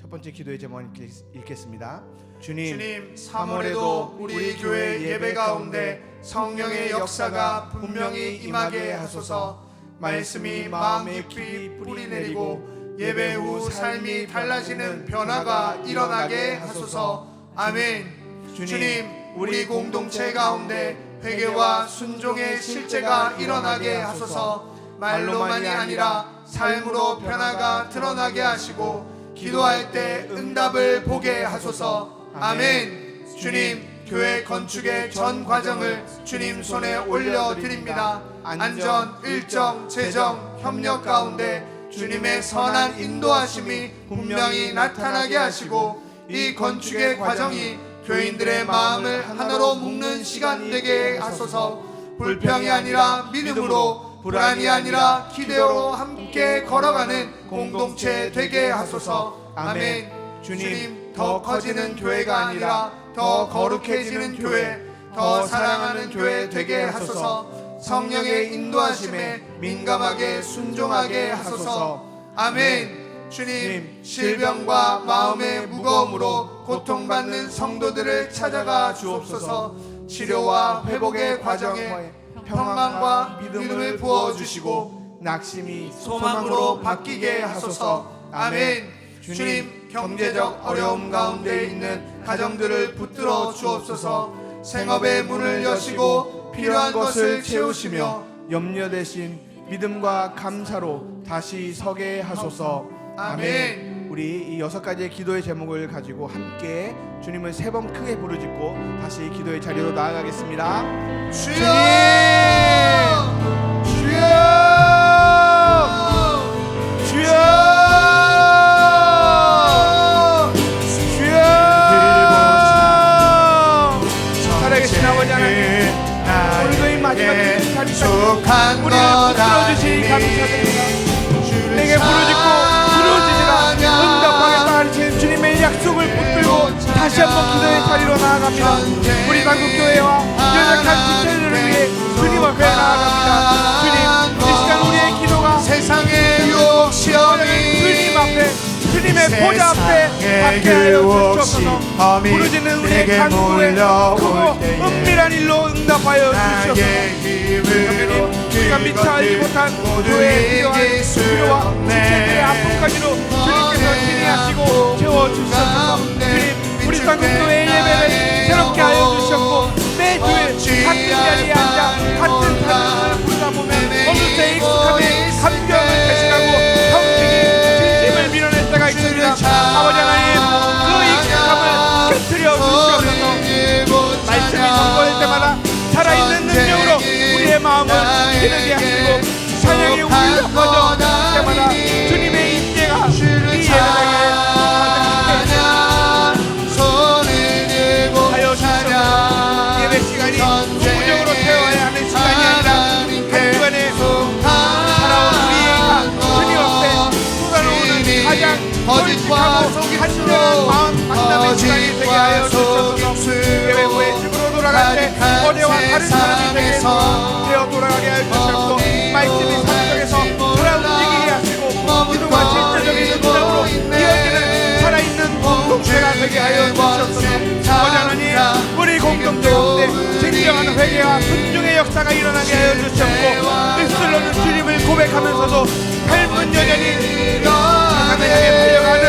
첫 번째 기도의 제목을 읽겠습니다. 주님 3월에도 우리 교회 예배 가운데 성령의 역사가 분명히 임하게 하소서 말씀이 마음 깊이 뿌리내리고 예배 후 삶이 달라지는 변화가 일어나게 하소서 아멘. 주님 우리 공동체 가운데 회개와 순종의 실제가 일어나게 하소서 말로만이 아니라 삶으로 변화가 드러나게 하시고 기도할 때 응답을 보게 하소서 아멘. 주님 교회 건축의 전 과정을 주님 손에 올려드립니다. 안전, 일정, 재정, 협력 가운데 주님의 선한 인도하심이 분명히 나타나게 하시고 이 건축의 과정이 교인들의 마음을 하나로 묶는 시간 되게 하소서 불평이 아니라 믿음으로 불안이 아니라 기대로 함께 걸어가는 공동체 되게 하소서 아멘. 주님 더 커지는 교회가 아니라 더 거룩해지는 교회 더 사랑하는 교회 되게 하소서 성령의 인도하심에 민감하게 순종하게 하소서 아멘. 주님 질병과 마음의 무거움으로 고통받는 성도들을 찾아가 주옵소서 치료와 회복의 과정에 평안과 믿음을 부어주시고 낙심이 소망으로 바뀌게 하소서 아멘. 주님 경제적 어려움 가운데 있는 가정들을 붙들어 주옵소서 생업의 문을 여시고 필요한 것을 채우시며 염려 대신 믿음과 감사로 다시 서게 하소서 아멘. 우리 이 6가지의 기도의 제목을 가지고 함께 주님을 3번 크게 부르짖고 다시 기도의 자리로 나아가겠습니다. 주여 주여 주여 주여 살아계신 아버지 하나님 오늘도 이 마지막 기도의 자리까지 우리를 불러주시니 감사드립니다. 내게 부르짖고 부르짖으라 응답하겠다 하시는 주님의 약속을 붙들고 다시 한번 기도의 자리로 나아갑니다. 우리 한국교회와 연약한 지체들을 위해 주님 앞에 나아갑니다. 주님 이 시간 우리의 기도가 세상의 유혹 시험이 주님 앞에 주님의 보좌 앞에 받게 하여 주옵소서. 부르짖는 우리의 간구에 크고 은밀한 일로 응답하여 주시옵소서. 하나님 우리가 미처 알지 못한 교회에 필요한 필요와 지체들의 아픔까지도 주님께서 진행하시고 채워주시옵소서. 주님 우리 한국교회 예배를 새롭게 하여 주셨고 매주에 같은 자리에 앉아 같은 찬양을 부르다 보면 어느새 익숙함에 감격을 대신하고 형식이 진심을 밀어낼 때가 있습니다. 아버지 하나님 그 익숙함을 곁들여 주시옵소서. 말씀이 선포될 때마다 살아있는 능력으로 우리의 마음을 기르게 하시고 찬양이 울려 무력화져 때마다 주님의 임재가 이 예배당에 하여 주시옵소서. 예배 시간이 부정으로 태워야 하는 시간이 아니라 한 주간에 살아온 우리가 주님 앞에 쏟아놓는 가장 솔직하고 간절한 마음 만남의 시간이 되게 하여 주시옵소서. 예배 후에 집으로 돌아갈 때 어제와 다른 사람이 되게 되어 돌아가게 하여 주시옵소서. 말씀이 산속에서 돌아 움직이게 하시고 기도가 실제적인 응답으로 이어지는 살아있는 공동체가 되게 하여 주시옵소서. 아버지 하나님, 우리 공동체 가운데 진정한 회개와 순종의 역사가 일어나게 하여 주시옵고 입술로는 주님을 고백하면서도 삶은 여전히 세상을 향해 달려가는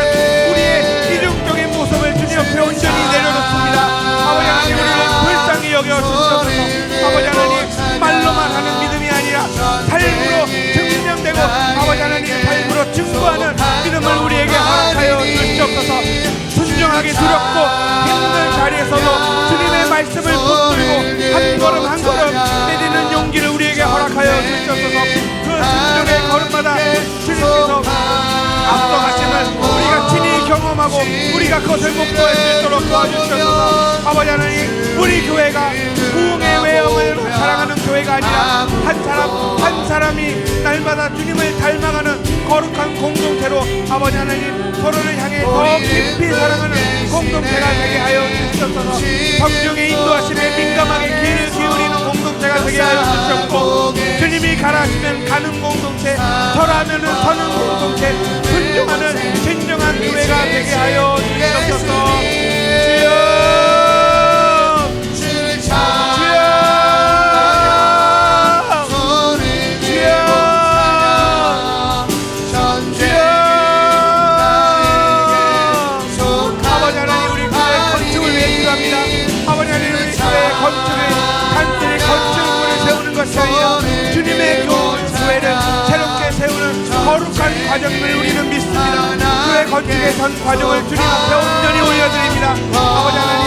우리의 이중적인 모습을 주님 옆에 온전히 내려놓습니다. 아버지 하나님, 우리를 불쌍히 여겨주시옵소서. 아버지 하나님, 말로만 하는 믿음이 아니라 삶으로 증명되고 아버지 하나님 삶으로 증거하는 믿음을 우리에게 허락하여 주시옵소서. 순종하기 두렵고 힘든 자리에서도 주님의 말씀을 붙들고 한 걸음 한 걸음 내딛는 용기를 우리에게 허락하여 주시옵소서. 그 순종의 걸음마다 주님께서 앞서가심을 우리가 친히 경험하고 우리가 그것을 목도할 수 있도록 도와주시옵소서. 아버지 하나님, 우리 교회가 부흥의 외형을 사랑하는 교회가 아니라 한 사람이 날마다 주님을 닮아가는 거룩한 공동체로 아버지 하나님 서로를 향해 더 깊이 사랑하는 공동체가 되게 하여 주시옵소서. 성령의 인도하심에 민감하게 귀를 기울이는 공동체가 되게 하여 주시옵고 주님이 가라하시면 가는 공동체, 설하면은 서는 공동체, 순종하는 진정한 교회가 되게 하여 주시옵소서. 주님의 교회를 새롭게 세우는 거룩한 과정임을 우리는 믿습니다. 그의 건축의 전 과정을 주님 앞에 온전히 올려드립니다. 아버지 하나님,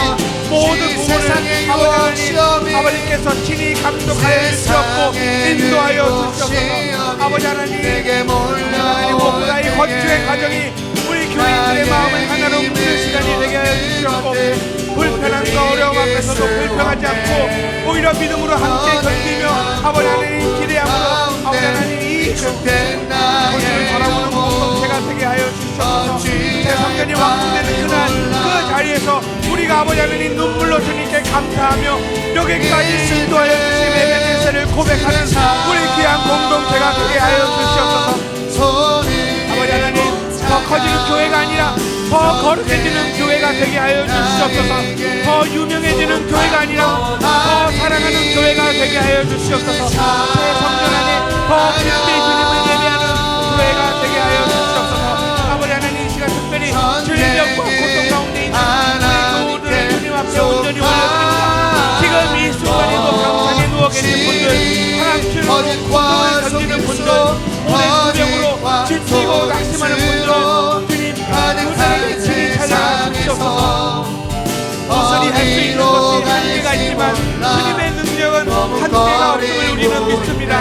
모든 부분을 아버지 하나님, 아버지께서 친히 감독하여 주시옵고 인도하여 주시옵소서. 아버지 하나님, 무엇보다 이 건축의 과정이 우리 교인들의 마음을 하나로 묶는 시간이 되게 하여 주시옵고 불편함과 어려움 앞에서도 불평하지 않고 오히려 믿음으로 함께 견디며 아버지 하나님 기대함으로 아버지 하나님 이 것을 바라보는 공동체가 되게 하여 주시옵소서. 제 성전이 완성되는 그날 그 자리에서 우리가 아버지 하나님 눈물로 주님께 감사하며 여기까지 인도하여 주신 에베네셀을 고백하는 우리 귀한 공동체가 되게 하여 주시옵소서. 아버지 하나님, 더 커지는 교회가 아니라 더 거룩해지는 교회가 되게 하여 주시옵소서. 더 유명해지는 교회가 아니라 더 사랑하는 교회가 되게 하여 주시옵소서. 제 성전 안에 더 깊이 주님을 예배하는 교회가 되게 하여 주시옵소서. 아버지 하나님, 이 시간 특별히 질병과 고통 가운데 있는 우리 교우들을 주님 앞에 온전히 올려드립니다. 지금 이 순간에도 병상에 누워 계신 분들, 하나님으로 고통을 견디는 분들, 오랜 수병으로 지치고 낙심하는 분들 주님 그들에게 친히 찾아가 주시옵소서. 무엇이 할 수 있는 것이 한계가 있지만 주님의 능력은 한계가 없음을 우리는 믿습니다.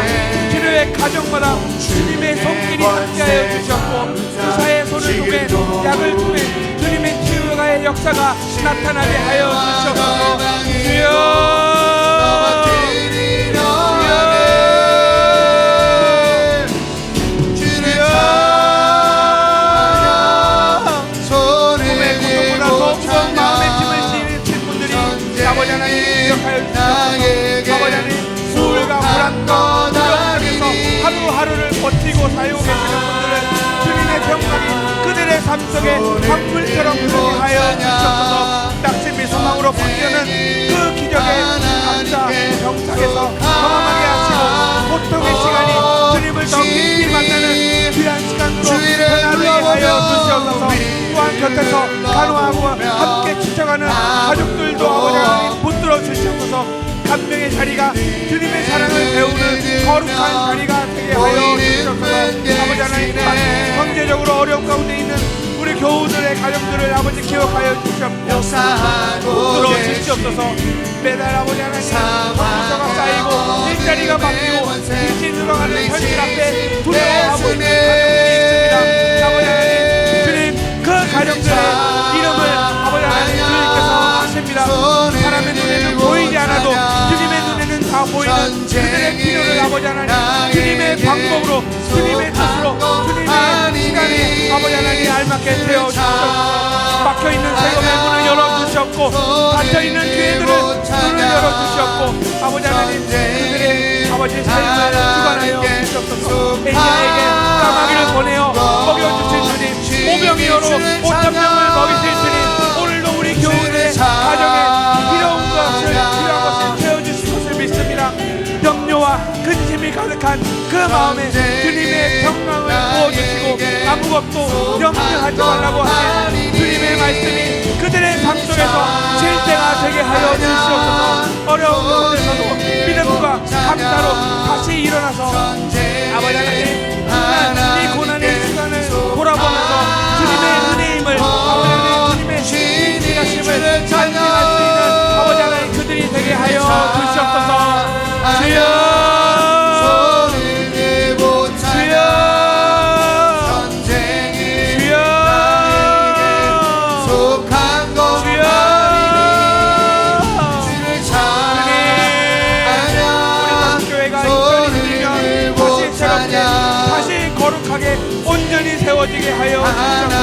치료의 가정마다 주님의 손길이 함께하여 주셨고 주사의 손을 통해 약을 통해 주님의 치유의 역사가 나타나게 하여 주시옵소서. 주여 아버지 하나님, 수울과 불안과 두려움에서 하루하루를 버티고 살고 계시는 분들은 주님의 평강이 그들의 삶 속에 강물처럼 흐르게 하여 주시옵소서. 낙심이 소망으로 바뀌는 그 기적의 감사 병상에서 경험하게 하시고 고통의 시간이 주님을 더 깊이 만나는 귀한 시간으로 변화되게 하여 주시옵소서. 또한 곁에서 간호하고 함께 지쳐가는 가족들도 아버지 하나님 붙들어 주시옵소서. 감명의 자리가 주님의 사랑을 배우는 거룩한 자리가 되게 하여 주시옵소서. 아버지 하나님, 경제적으로 어려움 가운데 있는 우리 교우들의 가정들을 아버지 기억하여 주시옵소서. 들어 주시옵소서. 매달 아버지 하나님 성부서가 쌓이고 일자리가 바뀌고 일시 들어가는 현실 앞에 두려워하고 있는 가정들이 있습니다. 아버지 하나님, 주님 그 가정들의 이름을 아버지 하나님 주님께서 아십니다. 사람의 눈에는 보이지 않아도 주님의 눈에는 다 보이는 그들의 필요를 아버지 하나님 주님의 방법으로 주님의 뜻으로 주님의 시간에 아버지 하나님 알맞게 되어주시옵소서. 막혀있는 세금의 문을 열어주시옵고 닫혀있는 기회들을 문을 열어주시옵고 아버지 하나님 그들의 아버지 삶을 주관하여 주시옵소서. 엘리야에게 까마귀를 보내어 먹여주신 주님, 오병이어로 5,000명을 먹이실 주님, 오늘도 우리 교우들의 가정에 필요한 것을 채워주실 것을 믿습니다. 염려와 근심이 가득한 그 마음에 주님의 평강을 부어주시고 아무것도 염려하지 말라고 하신 주님의 말씀이 그들의 삶 속에서 질 때가 되게 하여 주시옵소서. 어려운 가운데서도 믿음과 감사로 다시 일어나서 아버지 하나님 이 고난의 시간을 돌아보면서 주님의 은혜임을 아버지 하나님 주님의 인하심을 찬양할 수 있는 아버지 하나님 그들이 되게 하여 주시옵소서. 주여 온전히 세워지게 하여 주시옵소서.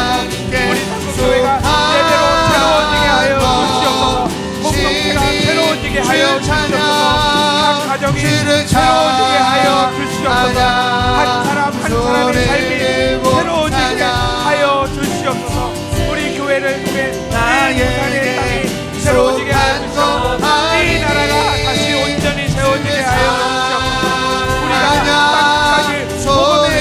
우리 한국교회가 예배로 새로워지게 하여 주시옵소서. 공동체가 새로워지게 하여 주시옵소서. 각 가정이 새로워지게 하여 주시옵소서. 한 사람 한 사람의 삶이 새로워지게 하여 주시옵소서. 우리 교회를 통해 이 부산의 땅이 새로워지게 하여 주시옵소서. 이 나라가 다시 온전히 세워지게 하여 주시옵소서. 우리가 땅까지 복음의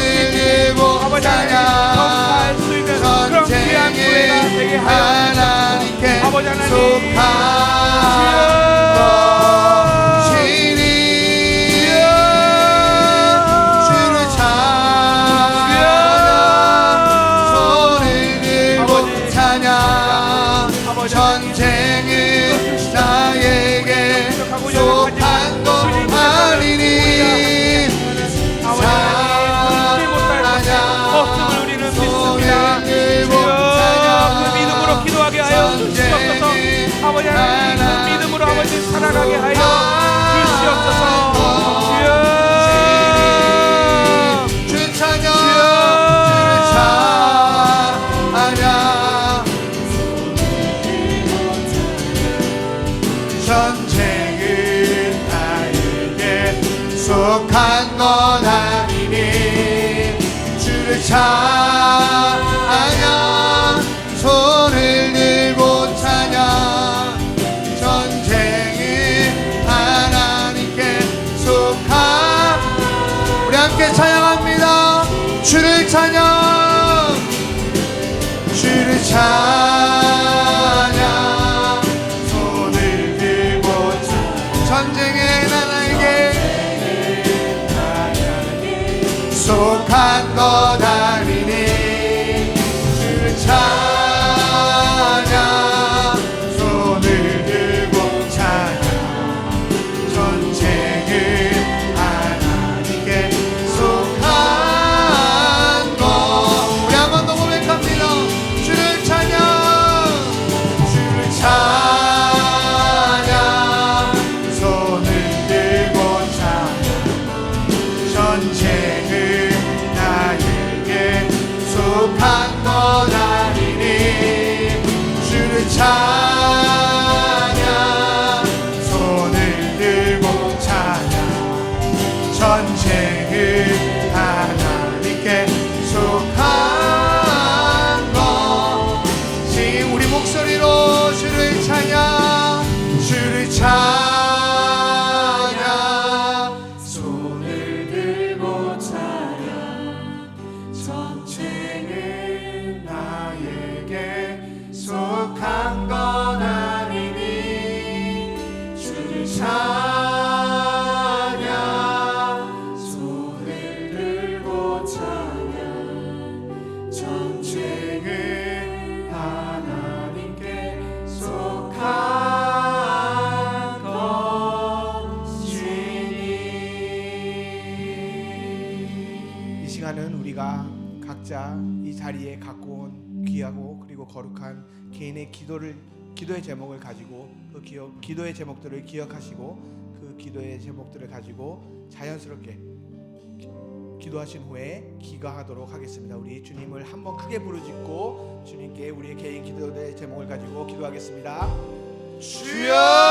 아버지 하나님 전파할 수 있는 그런 귀한 교회가 되게 하여 주시옵소서. 아버지 하나님 아버지 하나님 그 믿음으로 아버지 살아가게 하여 주시옵소서. 주여 주 찬양 전쟁은 나에게 속한 건 아니니 주를 찬양 손을 들고 찬양 전쟁은 시간은 우리가 각자 이 자리에 갖고 온 귀하고 그리고 거룩한 개인의 기도의 제목을 가지고 그 기도의 제목들을 기억하시고 그 기도의 제목들을 가지고 자연스럽게 기도하신 후에 기가하도록 하겠습니다. 우리 주님을 한번 크게 부르짖고 주님께 우리의 개인 기도의 제목을 가지고 기도하겠습니다. 주여